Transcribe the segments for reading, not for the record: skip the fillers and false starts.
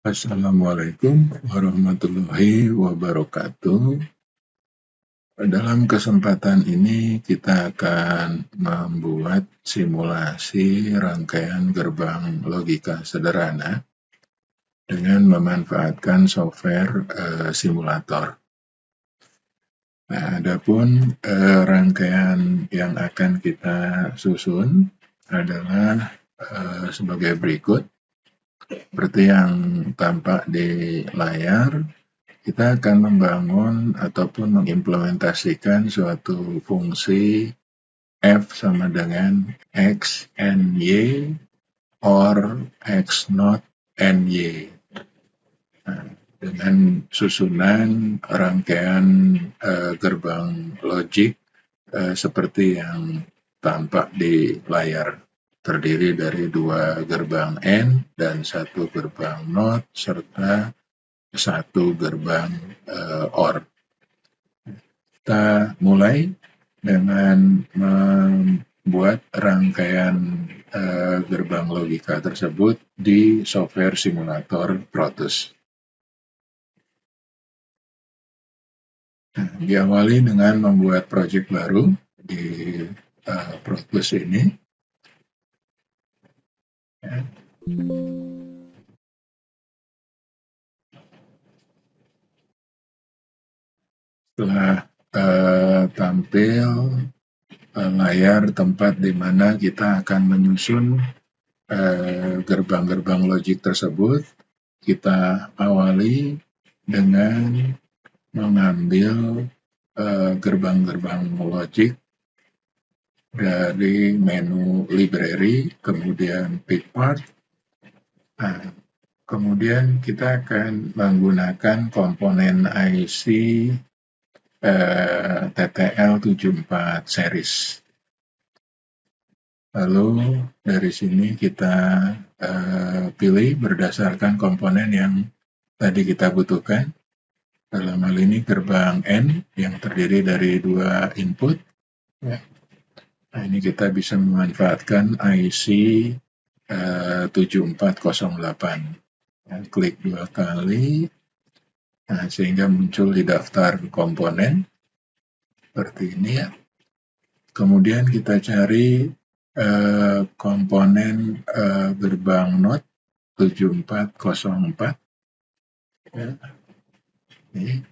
Assalamualaikum warahmatullahi wabarakatuh. Dalam kesempatan ini kita akan membuat simulasi rangkaian gerbang logika sederhana dengan memanfaatkan software simulator. Nah, adapun rangkaian yang akan kita susun adalah sebagai berikut. Seperti yang tampak di layar, kita akan membangun ataupun mengimplementasikan suatu fungsi f sama dengan x n y or x not n y. Nah, dengan susunan rangkaian gerbang logik seperti yang tampak di layar, terdiri dari 2 gerbang AND dan 1 gerbang NOT serta 1 gerbang OR. Kita mulai dengan membuat rangkaian gerbang logika tersebut di software simulator Protus. Nah, diawali dengan membuat project baru di Protus ini. Ya. Setelah tampil layar tempat di mana kita akan menyusun gerbang-gerbang logik tersebut, kita awali dengan mengambil gerbang-gerbang logik dari menu library, kemudian pick part. Nah, kemudian kita akan menggunakan komponen IC TTL74 series. Lalu dari sini kita pilih berdasarkan komponen yang tadi kita butuhkan. Dalam hal ini gerbang N yang terdiri dari 2 input. Ya. Nah, ini kita bisa memanfaatkan IC 7408. Ya, klik 2 kali, nah, sehingga muncul di daftar komponen seperti ini ya. Kemudian kita cari komponen gerbang NOT 7404. Ya. Ini.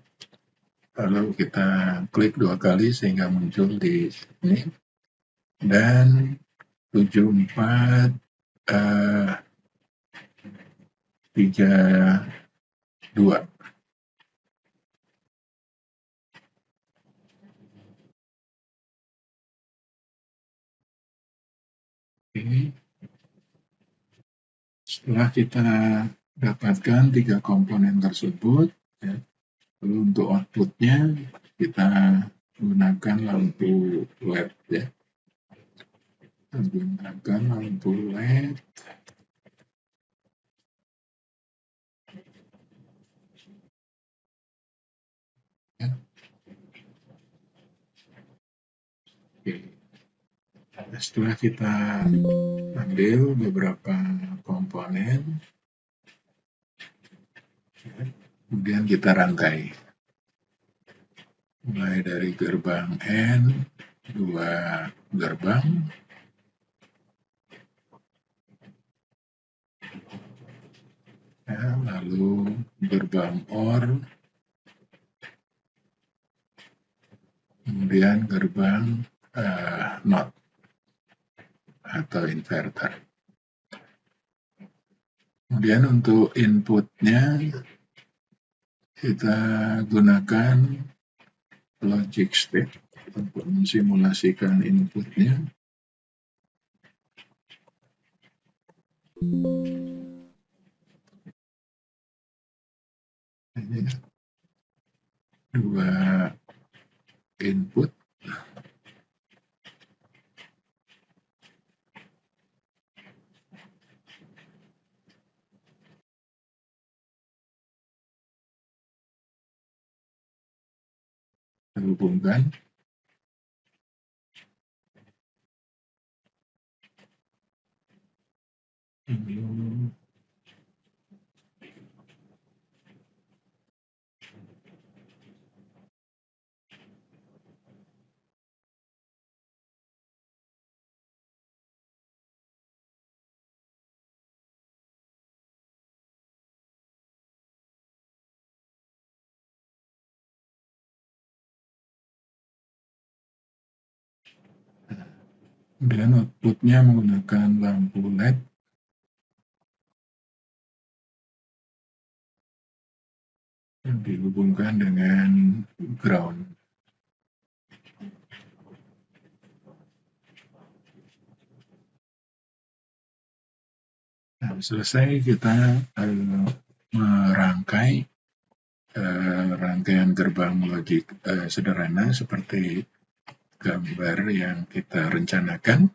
Lalu kita klik 2 kali sehingga muncul di sini. Dan 7432. Ini setelah kita dapatkan 3 komponen tersebut, ya, lalu untuk outputnya kita gunakan lampu LED, ya. Kita gunakan lampu LED. Ya. Oke. Setelah kita ambil beberapa komponen, kemudian kita rangkai. Mulai dari gerbang N, 2 gerbang, ya, lalu gerbang OR, kemudian gerbang NOT atau inverter. Kemudian untuk inputnya kita gunakan logic state untuk mensimulasikan inputnya. Ini 2 input. Terhubungkan. Kemudian outputnya menggunakan lampu LED yang dihubungkan dengan ground. Nah, selesai kita merangkai rangkaian gerbang logik sederhana seperti gambar yang kita rencanakan.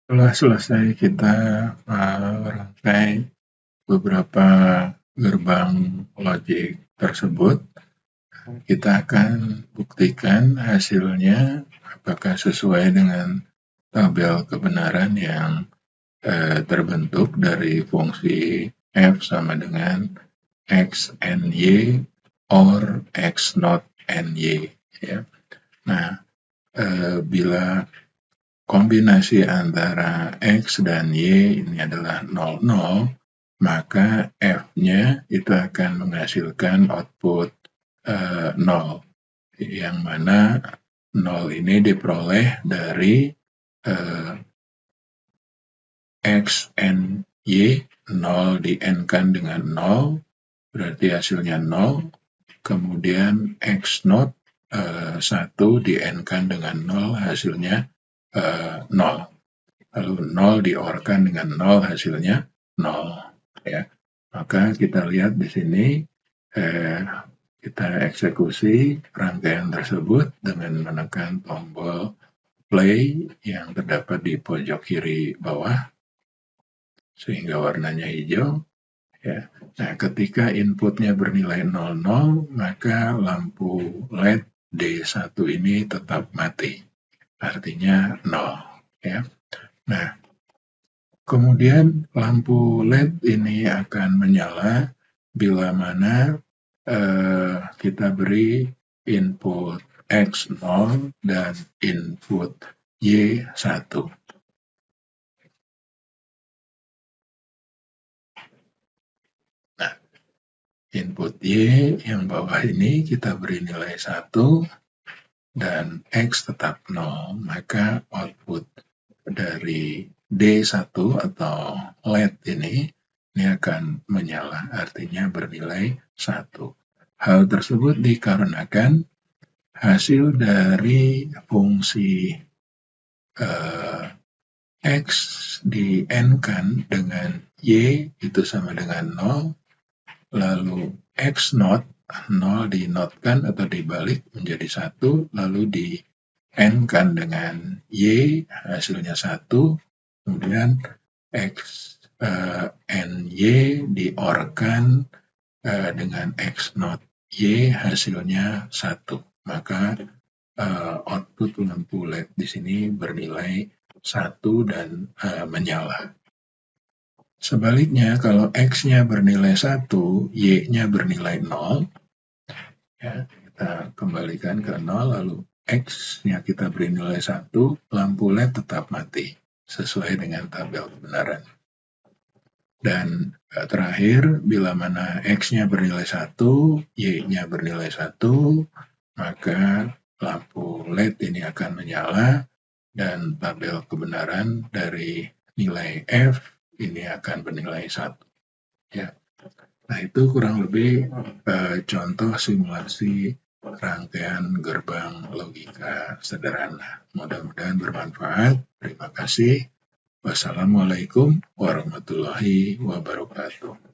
Setelah selesai kita merangkai beberapa gerbang logik tersebut, kita akan buktikan hasilnya apakah sesuai dengan tabel kebenaran yang terbentuk dari fungsi f sama dengan x n y or x not n y. Ya. Nah, bila kombinasi antara x dan y ini adalah 00, maka f-nya itu akan menghasilkan output 0, yang mana 0 ini diperoleh dari x, n, y, 0 di n-kan dengan 0, berarti hasilnya 0, kemudian x not 1 di n-kan dengan 0, hasilnya 0. Lalu 0 di-OR-kan dengan 0, hasilnya 0. Ya. Maka kita lihat di sini, kita eksekusi rangkaian tersebut dengan menekan tombol play yang terdapat di pojok kiri bawah, sehingga warnanya hijau. Ya. Nah, ketika inputnya bernilai 00, maka lampu LED D1 ini tetap mati. Artinya 0. Ya. Nah, kemudian lampu LED ini akan menyala bila mana kita beri input X0 dan input Y1. Nah, input Y yang bawah ini kita beri nilai 1 dan X tetap 0, maka output dari D1 atau LED ini akan menyala, artinya bernilai 1. Hal tersebut dikarenakan hasil dari fungsi X di n-kan dengan Y itu sama dengan 0, lalu X0, 0 di not-kan atau dibalik menjadi 1, lalu di n-kan dengan Y, hasilnya 1, kemudian X ny di-OR-kan dengan X0 Y, hasilnya 1. Maka output lampu LED di sini bernilai 1 dan menyala. Sebaliknya, kalau X-nya bernilai 1, Y-nya bernilai 0, ya, kita kembalikan ke 0, lalu X-nya kita beri nilai 1, lampu LED tetap mati, sesuai dengan tabel kebenaran. Dan terakhir, bila mana X-nya bernilai 1, Y-nya bernilai 1, maka lampu LED ini akan menyala, dan tabel kebenaran dari nilai F ini akan bernilai 1. Ya. Nah, itu kurang lebih contoh simulasi rangkaian gerbang logika sederhana. Mudah-mudahan bermanfaat. Terima kasih. Wassalamualaikum warahmatullahi wabarakatuh.